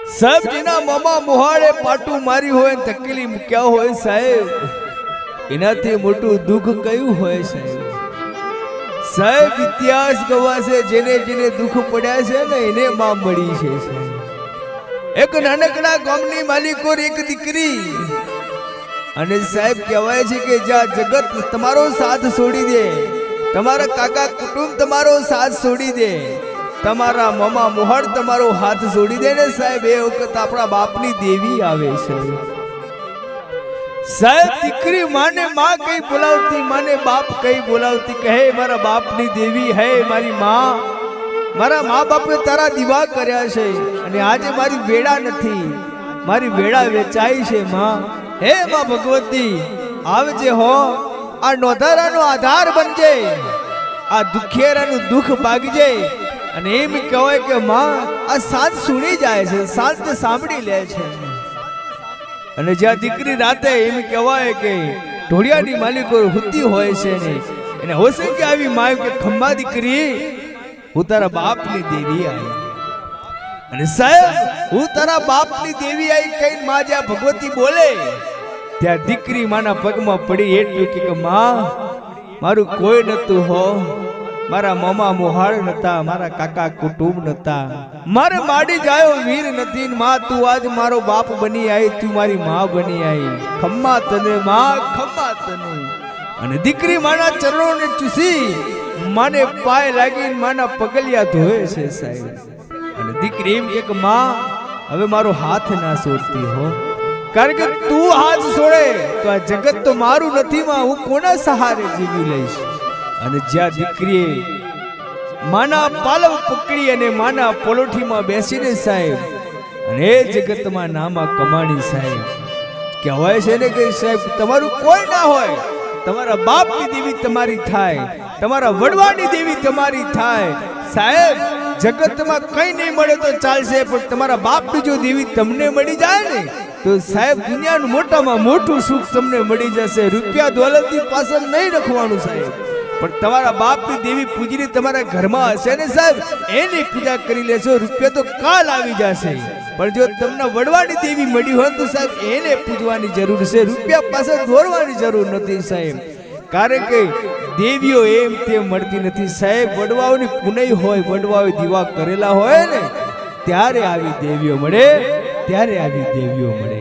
સાહેબ જેના મામા મોહાળે પાટું મારી હોય તકેલી મૂક્યા હોય સાહેબ, એનાથી મોટું દુઃખ કયું હોય સાહેબ? સાહેબ ઇતિહાસ ગવાશે, જેને જેને દુઃખ પડ્યા છે ને એને માં મળી છે સાહેબ। એક નાનકડા ગામની માલિકો એક દીકરી, અને સાહેબ કહેવાય છે કે જ્યાં જગત તમારો સાથ છોડી દે, તમારા કાકા કુટુંબ તમારો સાથ છોડી દે, તમારા મામા મોહર તમારો હાથ છોડી દે ને સાહેબ, એ વખત આપણા બાપની દેવી આવે છે સાહેબ। દીકરી માને માં કઈ બોલાવતી, માને બાપ કઈ બોલાવતી, કહે મારા બાપની દેવી હે મારી માં, મારા મા બાપે તારા દીવા કર્યા છે અને આજે મારી વેળા નથી, મારી વેળા વેચાઈ છે માં। હે માં ભગવતી આવજે હો, આ નોધારાનો આધાર બનજે, આ દુખિયારાનું દુઃખ ભાગજે। અને એમ કહેવાય કે માં આ સાંજ સુણી જાય છે, સાંજ સાંભળી લે છે। અને જ્યાં દીકરી રાતે એમ કહેવાય કે ઢોળિયાની માલિકો હુતી હોય છે ને એને હોશે કે આવી માય કે ખંભા દીકરી હું તારા બાપની દેવી આવી, અને સાહેબ હું તારા બાપની દેવી આવી કઈ માં જ્યાં ભગવતી બોલે ત્યાં દીકરી માના પગમાં પડી એટલું કે માં મારું કોઈ નતું હો, મારા મામા મોહાળ નતા, મારા કાકા કુટુંબ નતા, મારે માડી જાયો વીર નથી, માં તું આજ મારો બાપ બની આવી, તું મારી માં બની આવી, ખમ્મા તને માં, ખમ્મા તને। અને દીકરી માના ચરણોને ચૂસી માને પાય લાગીને માના પગલિયા ધોવે છે સાહેબ। અને દીકરી એમ કે માં હવે મારો હાથ ના છોડતી હો, કારણ કે તું હાથ છોડે તો આ જગત તો મારું નથી માં, હું કોના સહારે જીવી લઈશ। અને જ્યાં દીકરીએ માના પાલવ પકડી અને માના પોલોઠીમાં બેસીને સાહેબ અને એ જગતમાં નામા કમાણી સાહેબ, કહેવાય છે ને કે સાહેબ તમારું કોઈ ના હોય, તમારા બાપની દેવી તમારી થાય, તમારા વડવાની દેવી તમારી થાય સાહેબ। જગતમાં કઈ નહીં મળે તો ચાલશે, પણ તમારા બાપની જો દેવી તમને મળી જાય ને તો સાહેબ દુનિયાનું મોટામાં મોટું સુખ તમને મળી જશે। રૂપિયા દોલતની પાછળ નહીં રખવાનું સાહેબ, પણ તમારા બાપની દેવી પૂજીને તમારા ઘરમાં હશે ને સાહેબ એની પૂજા કરી લેશો, રૂપિયા તો કાલ આવી જશે, પણ જો તમને વડવાની દેવી મળી હોય તો સાહેબ એને પૂજવાની જરૂર છે, રૂપિયા પાછળ દોરવાની જરૂર નથી સાહેબ। કારણ કે દેવીઓ એમ તેમ મળતી નથી સાહેબ, વડવાઓની પુનઈ હોય, વડવાઓ દીવા કરેલા હોય ને ત્યારે આવી દેવીઓ મળે, ત્યારે આવી દેવીઓ મળે।